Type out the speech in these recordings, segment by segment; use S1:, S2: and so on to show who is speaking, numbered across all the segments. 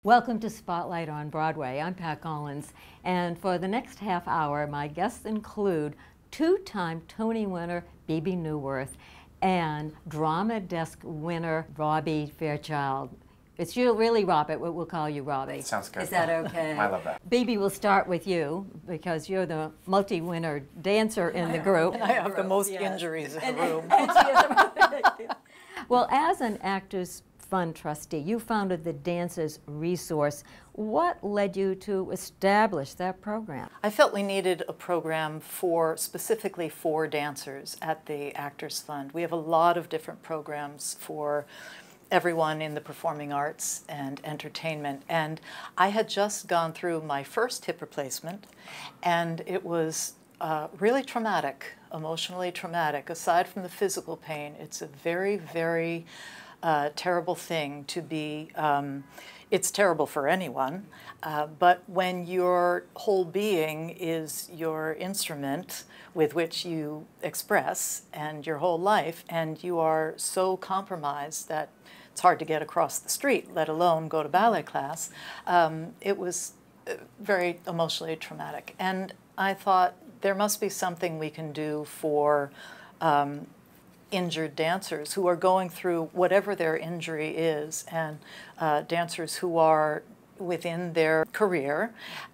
S1: Welcome to Spotlight on Broadway. I'm Pat Collins, and for the next half hour, my guests include two-time Tony winner Bebe Neuwirth and Drama Desk winner Robert Fairchild. It's you, really, Robert. We'll call you Robbie.
S2: Sounds good.
S1: Is that okay?
S2: I love that.
S1: Bebe, we'll start with you because you're the multi-winner dancer in the group.
S3: And I have the most injuries in the room.
S1: Well, as an Actors Fund trustee, you founded the Dancers Resource. What led you to establish that program?
S3: I felt we needed a program specifically for dancers at the Actors Fund. We have a lot of different programs for everyone in the performing arts and entertainment. And I had just gone through my first hip replacement, and it was really traumatic, emotionally traumatic. Aside from the physical pain, it's a very, very terrible thing to be. It's terrible for anyone, but when your whole being is your instrument with which you express and your whole life, and you are so compromised that it's hard to get across the street, let alone go to ballet class, it was very emotionally traumatic. And I thought there must be something we can do for injured dancers who are going through whatever their injury is, and dancers who are within their career.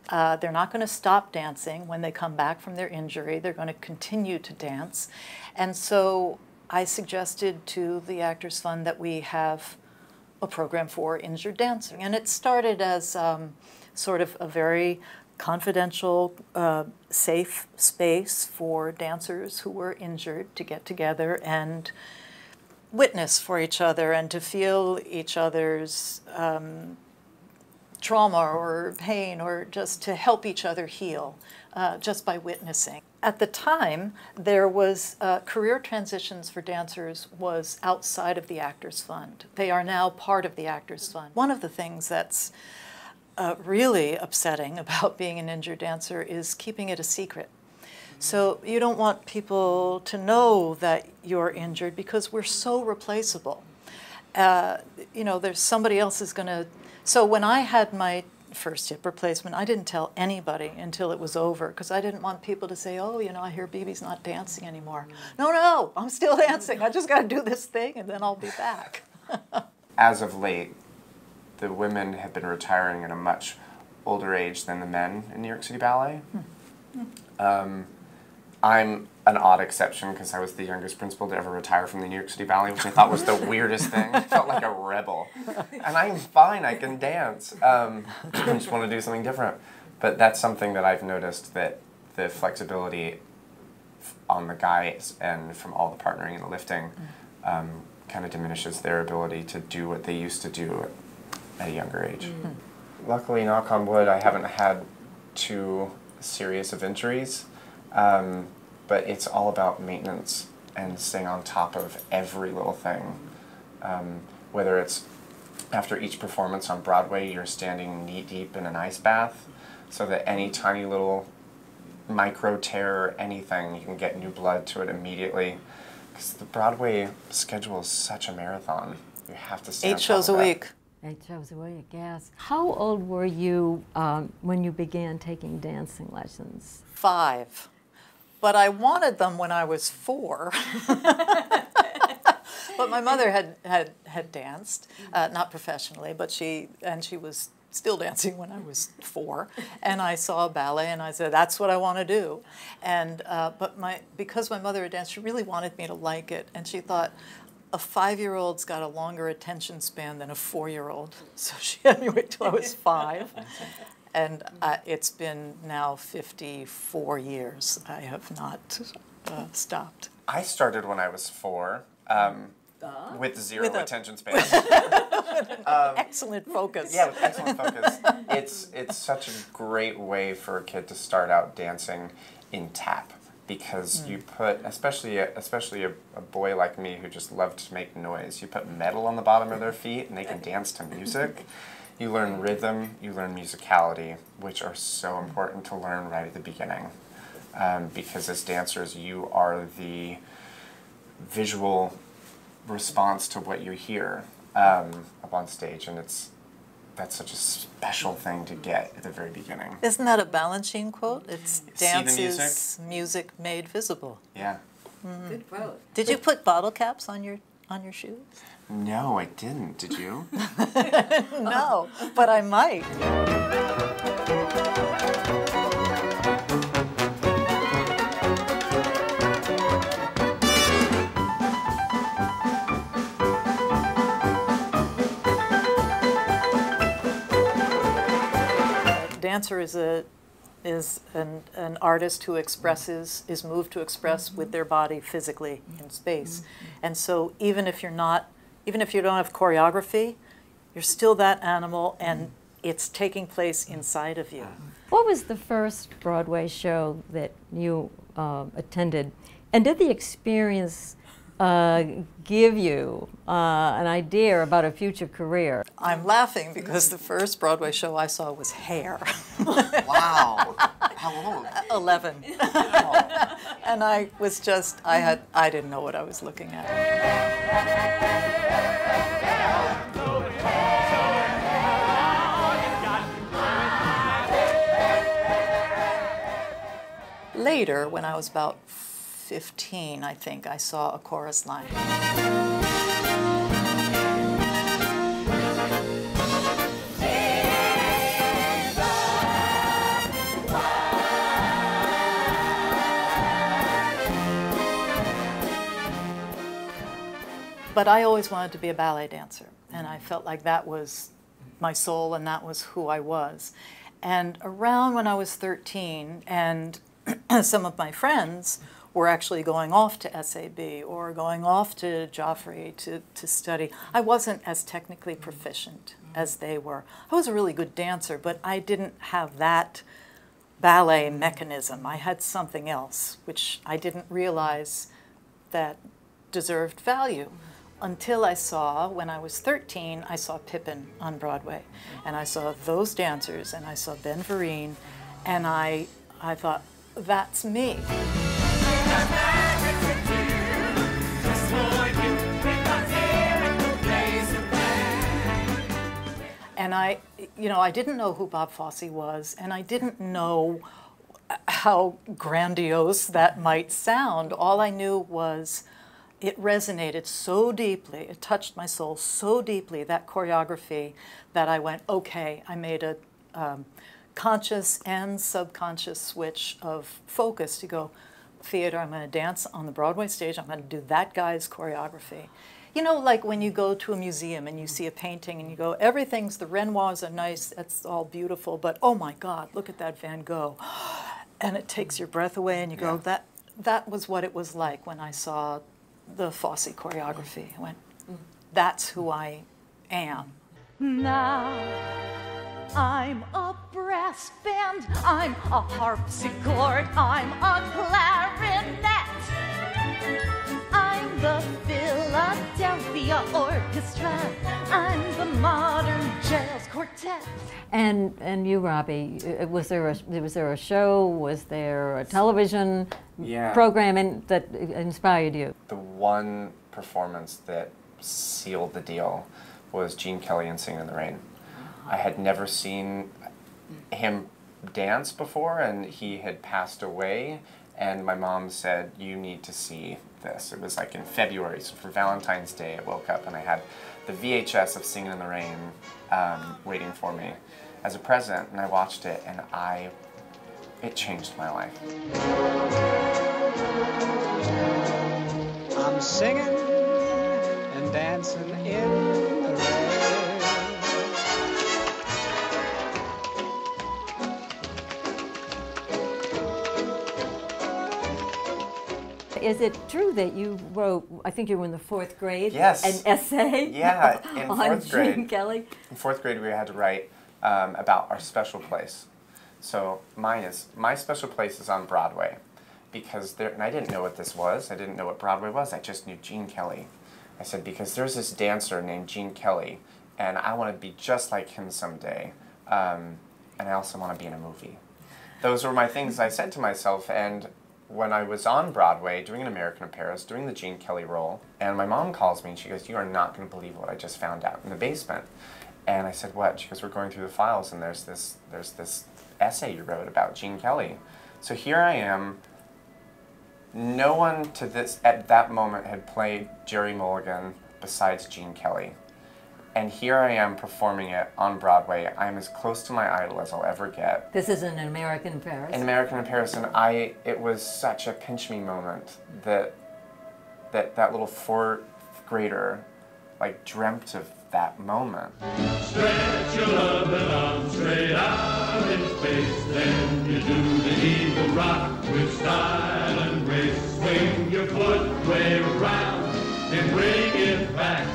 S3: They're not going to stop dancing when they come back from their injury. They're going to continue to dance. And so I suggested to the Actors Fund that we have a program for injured dancing. And it started as sort of a very confidential, safe space for dancers who were injured to get together and witness for each other and to feel each other's trauma or pain, or just to help each other heal just by witnessing. At the time, there was career transitions for dancers was outside of the Actors Fund. They are now part of the Actors Fund. One of the things that's really upsetting about being an injured dancer is keeping it a secret. So you don't want people to know that you're injured because we're so replaceable. You know, there's somebody else is going to. So when I had my first hip replacement, I didn't tell anybody until it was over because I didn't want people to say, oh, you know, I hear Bebe's not dancing anymore. No, I'm still dancing. I just got to do this thing and then I'll be back.
S2: As of late, the women have been retiring at a much older age than the men in New York City Ballet. I'm an odd exception because I was the youngest principal to ever retire from the New York City Ballet, which I thought was the weirdest thing. I felt like a rebel. And I'm fine, I can dance. I just want to do something different. But that's something that I've noticed, that the flexibility on the guys and from all the partnering and the lifting kind of diminishes their ability to do what they used to do at a younger age. Luckily, knock on wood, I haven't had too serious of injuries. But it's all about maintenance and staying on top of every little thing. Whether it's after each performance on Broadway, you're standing knee-deep in an ice bath so that any tiny little micro tear or anything, you can get new blood to it immediately. Because the Broadway schedule is such a marathon. You have to stay on top of
S3: 8 shows a week.
S1: 8 shows a week, yes. How old were you when you began taking dancing lessons?
S3: 5. But I wanted them when I was 4. But my mother had danced, not professionally, but she was still dancing when I was 4. And I saw ballet and I said, that's what I want to do. And because my mother had danced, she really wanted me to like it. And she thought, a 5-year-old's got a longer attention span than a 4-year-old. So she had me wait till I was 5. And it's been now 54 years. I have not stopped.
S2: I started when I was 4, with zero attention span.
S3: Excellent focus.
S2: Yeah, with excellent focus. It's such a great way for a kid to start out dancing in tap, because you put, especially a boy like me who just loved to make noise, you put metal on the bottom of their feet and they can dance to music. You learn rhythm, you learn musicality, which are so important to learn right at the beginning. Because as dancers, you are the visual response to what you hear up on stage, and it's that's such a special thing to get at the very beginning.
S3: Isn't that a Balanchine quote? It's
S2: See the
S3: dances, music made visible.
S2: Yeah.
S1: Good quote.
S3: Did you put bottle caps on your shoes?
S2: No, I didn't. Did you?
S3: No, but I might. Dancer is an artist who is moved to express with their body physically in space. And so even if you don't have choreography, you're still that animal, and it's taking place inside of you.
S1: What was the first Broadway show that you attended, and did the experience give you an idea about a future career?
S3: I'm laughing because the first Broadway show I saw was Hair.
S2: Wow. How old?
S3: 11.
S2: Oh.
S3: And I was just, I didn't know what I was looking at. Later, when I was about 15, I think, I saw a chorus line. But I always wanted to be a ballet dancer, and I felt like that was my soul and that was who I was. And around when I was 13, and some of my friends were actually going off to SAB or going off to Joffrey to study, I wasn't as technically proficient as they were. I was a really good dancer, but I didn't have that ballet mechanism. I had something else, which I didn't realize that deserved value. Until I saw, when I was 13, I saw Pippin on Broadway. And I saw those dancers, and I saw Ben Vereen, and I thought, that's me. And I didn't know who Bob Fosse was, and I didn't know how grandiose that might sound. All I knew was it resonated so deeply, it touched my soul so deeply, that choreography, that I went, okay, I made a conscious and subconscious switch of focus to go, theater, I'm going to dance on the Broadway stage, I'm going to do that guy's choreography. You know, like when you go to a museum and you see a painting and you go, everything's, the Renoirs are nice, it's all beautiful, but oh my God, look at that Van Gogh. And it takes your breath away, and you go, that was what it was like when I saw the Fosse choreography. I went, that's who I am.
S4: Now I'm a brass band, I'm a harpsichord, I'm a clarinet. I'm the Philadelphia Orchestra, I'm the modern jazz quartet.
S1: And you, Robbie, was there a show? Was there a television program that inspired you?
S2: The one performance that sealed the deal was Gene Kelly in Singin' in the Rain. I had never seen him dance before, and he had passed away, and my mom said, you need to see this. It was like in February, so for Valentine's Day I woke up and I had the VHS of Singin' in the Rain waiting for me as a present, and I watched it, and it changed my life.
S5: I'm singing and dancing in the rain.
S1: Is it true that you wrote, I think you were in the 4th grade,
S2: yes.
S1: an essay
S2: in
S1: on
S2: 4th grade.
S1: Gene Kelly?
S2: In 4th grade we had to write about our special place. So my special place is on Broadway, because and I didn't know what this was, I didn't know what Broadway was, I just knew Gene Kelly. I said, because there's this dancer named Gene Kelly, and I want to be just like him someday, and I also want to be in a movie. Those were my things I said to myself, and when I was on Broadway doing An American in Paris, doing the Gene Kelly role, and my mom calls me and she goes, you are not going to believe what I just found out in the basement. And I said, what? She goes, we're going through the files, and there's this essay you wrote about Gene Kelly. So here I am. No one at that moment had played Jerry Mulligan besides Gene Kelly. And here I am performing it on Broadway. I'm as close to my idol as I'll ever get.
S1: This is an American in Paris.
S2: An American in Paris, and it was such a pinch me moment that little fourth grader like dreamt of that moment.
S6: Stretch your loving arms straight out in space, then you do the evil rock with style and grace. Swing your foot way around and bring it back.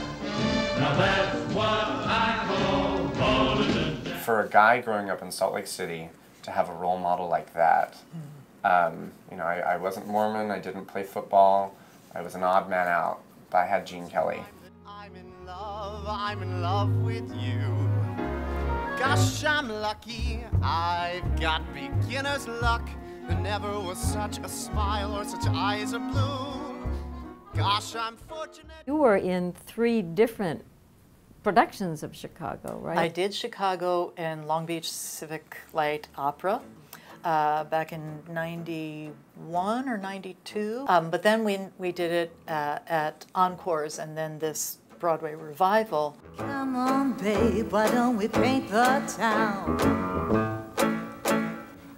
S6: Now that's what I call balling it down.
S2: For a guy growing up in Salt Lake City to have a role model like that, you know, I wasn't Mormon, I didn't play football, I was an odd man out, but I had Gene Kelly.
S7: I'm in love with you. Gosh, I'm lucky, I've got beginner's luck. There never was such a smile or such eyes of blue. Gosh, I'm fortunate.
S1: You were in 3 different productions of Chicago, right?
S3: I did Chicago and Long Beach Civic Light Opera back in 91 or 92. But then we did it at Encores and then this Broadway revival.
S4: Come on, babe, why don't we paint the town?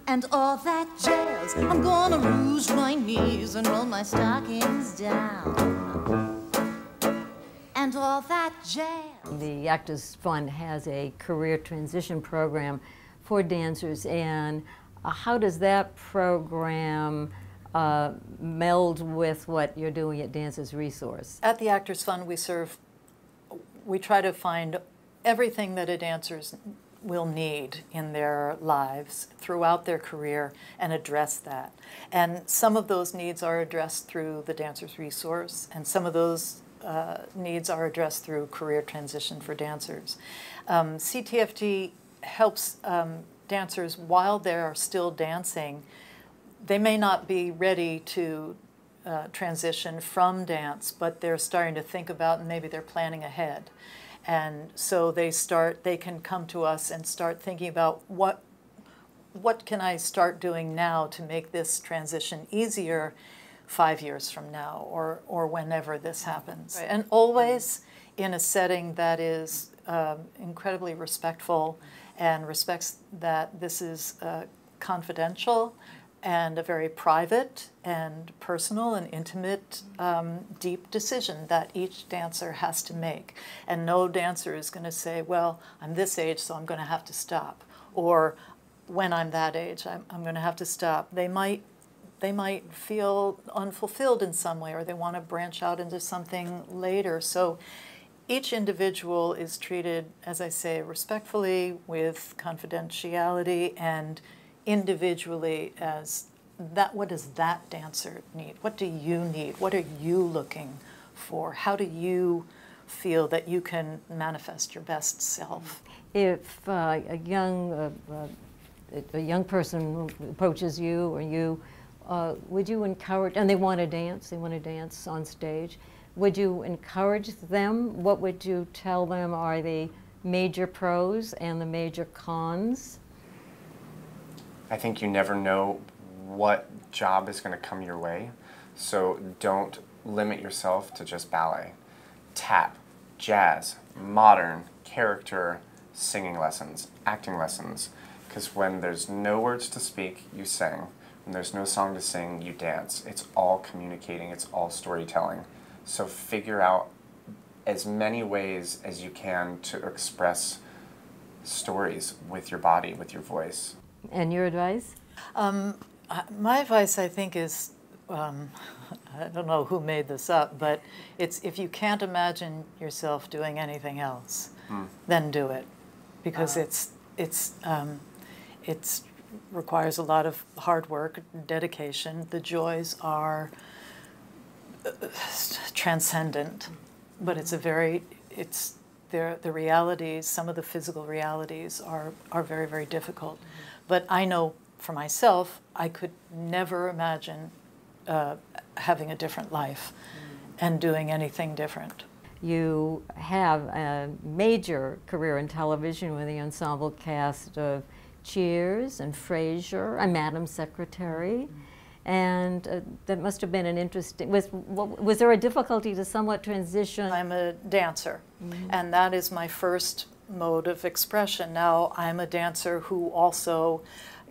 S4: And all that jazz, I'm gonna rouge my knees and roll my stockings down. And all that jazz.
S1: The Actors Fund has a career transition program for dancers, and how does that program meld with what you're doing at Dancers Resource?
S3: At the Actors Fund, we try to find everything that a dancer will need in their lives throughout their career and address that. And some of those needs are addressed through the Dancers Resource, and some of those needs are addressed through career transition for dancers. CTFD helps dancers while they're still dancing. They may not be ready to transition from dance, but they're starting to think about, and maybe they're planning ahead. And so they can come to us and start thinking about what can I start doing now to make this transition easier 5 years from now or whenever this happens. Right. And always in a setting that is incredibly respectful and respects that this is confidential and a very private and personal and intimate, deep decision that each dancer has to make. And no dancer is going to say, well, I'm this age, so I'm going to have to stop. Or when I'm that age, I'm going to have to stop. They might feel unfulfilled in some way, or they want to branch out into something later. So each individual is treated, as I say, respectfully, with confidentiality, and individually as that. What does that dancer need? What do you need? What are you looking for? How do you feel that you can manifest your best self?
S1: If a young person approaches you or you, would you encourage, and they want to dance on stage, would you encourage them? What would you tell them are the major pros and the major cons?
S2: I think you never know what job is going to come your way, so don't limit yourself to just ballet. Tap, jazz, modern, character, singing lessons, acting lessons, because when there's no words to speak, you sing. When there's no song to sing, you dance. It's all communicating, it's all storytelling. So figure out as many ways as you can to express stories with your body, with your voice.
S1: And your advice?
S3: My advice, I think, is, I don't know who made this up, but it's if you can't imagine yourself doing anything else, then do it, because it requires a lot of hard work, dedication. The joys are transcendent, but the realities, some of the physical realities are very, very difficult. But I know for myself, I could never imagine having a different life and doing anything different.
S1: You have a major career in television with the ensemble cast of Cheers and Frasier and Madam Secretary. And that must have been an interesting, was there a difficulty to somewhat transition?
S3: I'm a dancer, and that is my first mode of expression. Now, I'm a dancer who also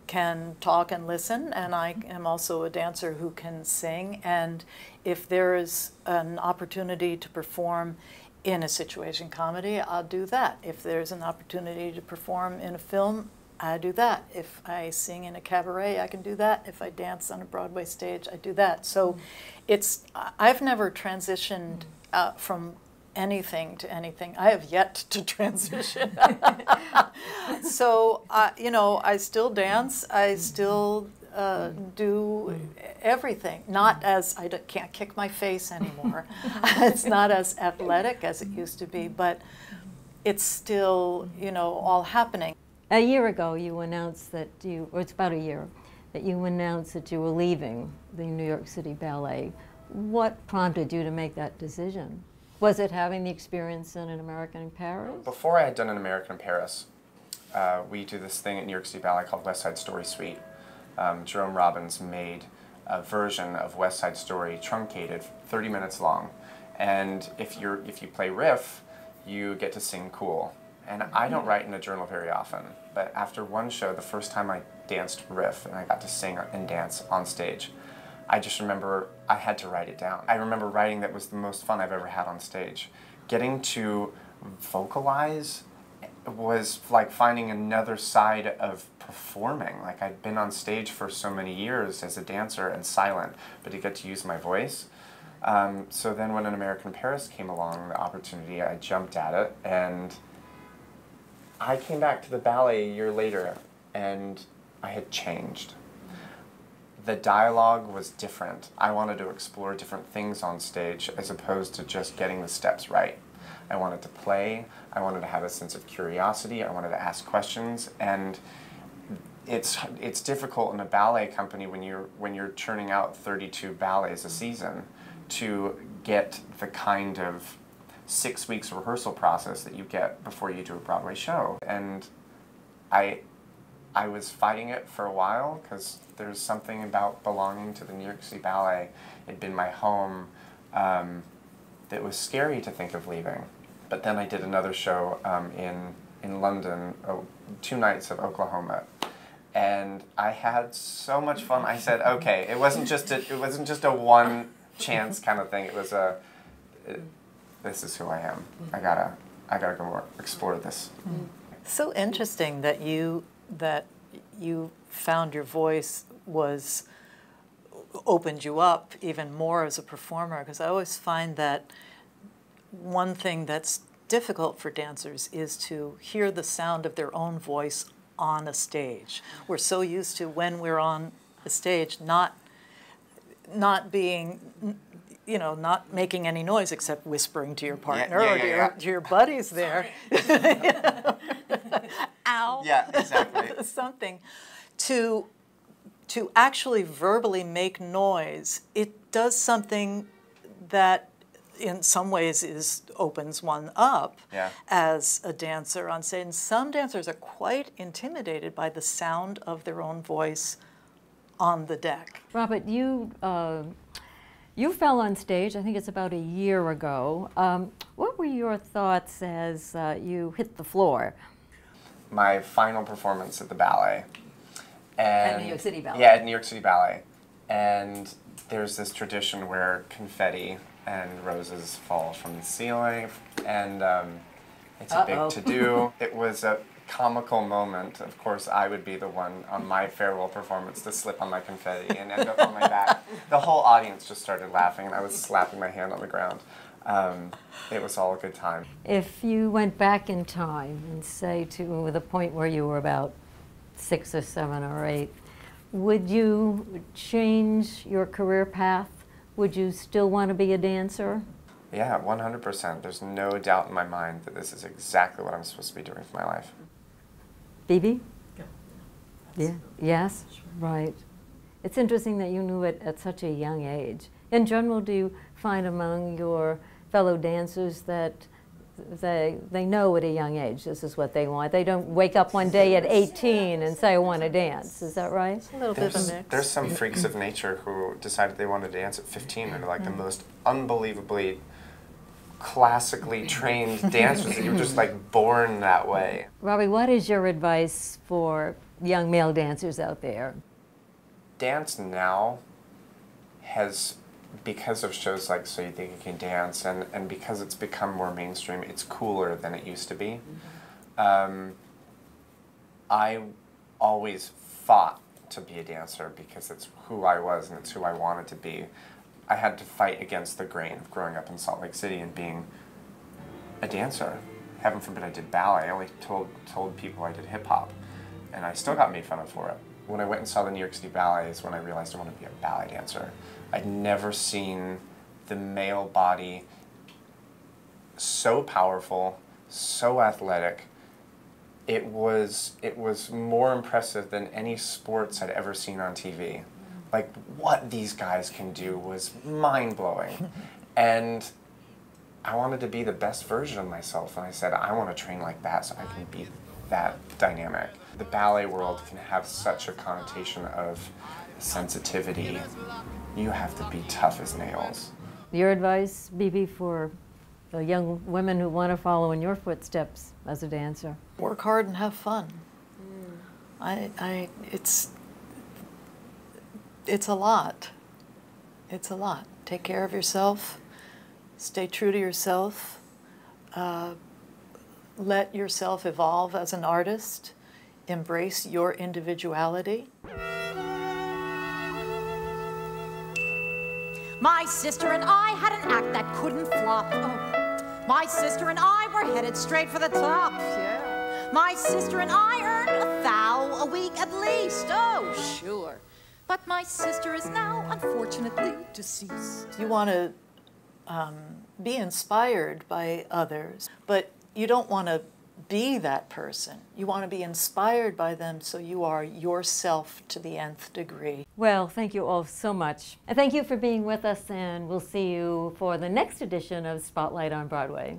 S3: can talk and listen, and I am also a dancer who can sing. And if there is an opportunity to perform in a situation comedy, I'll do that. If there's an opportunity to perform in a film, I do that. If I sing in a cabaret, I can do that. If I dance on a Broadway stage, I do that. So I've never transitioned from anything to anything. I have yet to transition. So, you know, I still dance. I still do everything. Not as, I can't kick my face anymore. It's not as athletic as it used to be, but it's still, you know, all happening.
S1: A year ago, you announced that you, or it's about a year, that you announced that you were leaving the New York City Ballet. What prompted you to make that decision? Was it having the experience in An American in Paris?
S2: Before I had done An American in Paris, we do this thing at New York City Ballet called West Side Story Suite. Jerome Robbins made a version of West Side Story truncated, 30 minutes long. And if you play riff, you get to sing cool. And I don't write in a journal very often, but after one show, the first time I danced riff and I got to sing and dance on stage, I just remember I had to write it down. I remember writing that was the most fun I've ever had on stage. Getting to vocalize was like finding another side of performing. Like, I'd been on stage for so many years as a dancer and silent, but to get to use my voice. So then when An American in Paris came along, the opportunity, I jumped at it, and I came back to the ballet a year later, and I had changed. The dialogue was different. I wanted to explore different things on stage as opposed to just getting the steps right. I wanted to play, I wanted to have a sense of curiosity, I wanted to ask questions, and it's difficult in a ballet company when you're churning out 32 ballets a season to get the kind of 6 weeks rehearsal process that you get before you do a Broadway show. And I was fighting it for a while because there's something about belonging to the New York City Ballet. It'd been my home that was scary to think of leaving. But then I did another show in London, 2 nights of Oklahoma. And I had so much fun. I said, okay, it wasn't just a one chance kind of thing. It was this is who I am. I gotta go explore this.
S3: So interesting that you found your voice opened you up even more as a performer, because I always find that one thing that's difficult for dancers is to hear the sound of their own voice on a stage. We're so used to, when we're on a stage, not being, you know, not making any noise except whispering to your partner or to your buddies there. Ow.
S2: Yeah, exactly.
S3: Something. To actually verbally make noise, it does something that in some ways opens one up as a dancer on stage. And some dancers are quite intimidated by the sound of their own voice on the deck.
S1: Robert, you fell on stage, I think it's about a year ago. What were your thoughts as you hit the floor?
S2: My final performance at the ballet.
S1: At New York City Ballet.
S2: Yeah, at New York City Ballet. And there's this tradition where confetti and roses fall from the ceiling, and it's a big to-do. It was a comical moment. Of course, I would be the one on my farewell performance to slip on my confetti and end up on my back. The whole audience just started laughing, and I was slapping my hand on the ground. It was all a good time.
S1: If you went back in time and say to the point where you were about 6 or 7 or 8, would you change your career path? Would you still want to be a dancer?
S2: Yeah, 100%. There's no doubt in my mind that this is exactly what I'm supposed to be doing for my life.
S1: Bebe?
S8: Yeah.
S1: Yeah. Yes? Right. It's interesting that you knew it at such a young age. In general, do you find among your fellow dancers that they know at a young age this is what they want. They don't wake up one day at 18 and say, I want to dance. Is that right?
S3: A little bit of a mix.
S2: There's some freaks of nature who decided they wanted to dance at 15 and are like the most unbelievably classically trained dancers that you're just like born that way.
S1: Robbie, what is your advice for young male dancers out there?
S2: Dance now has, because of shows like So You Think You Can Dance, and because it's become more mainstream, it's cooler than it used to be. I always fought to be a dancer because it's who I was and it's who I wanted to be. I had to fight against the grain of growing up in Salt Lake City and being a dancer. Heaven forbid I did ballet. I only told people I did hip-hop, and I still got made fun of for it. When I went and saw the New York City Ballet is when I realized I wanted to be a ballet dancer. I'd never seen the male body so powerful, so athletic. It was more impressive than any sports I'd ever seen on TV. Like, what these guys can do was mind-blowing. And I wanted to be the best version of myself, and I said, I want to train like that so I can be that dynamic. The ballet world can have such a connotation of sensitivity. You have to be tough as nails.
S1: Your advice, Bebe, for the young women who want to follow in your footsteps as a dancer?
S3: Work hard and have fun. It's a lot. It's a lot. Take care of yourself. Stay true to yourself. Let yourself evolve as an artist. Embrace your individuality.
S4: My sister and I had an act that couldn't flop. Oh. My sister and I were headed straight for the top. Yeah. My sister and I earned $1,000 a week at least. Oh, sure. But my sister is now, unfortunately, deceased.
S3: You want to be inspired by others, but you don't want to be that person. You want to be inspired by them so you are yourself to the nth degree.
S1: Well, thank you all so much. And thank you for being with us, and we'll see you for the next edition of Spotlight on Broadway.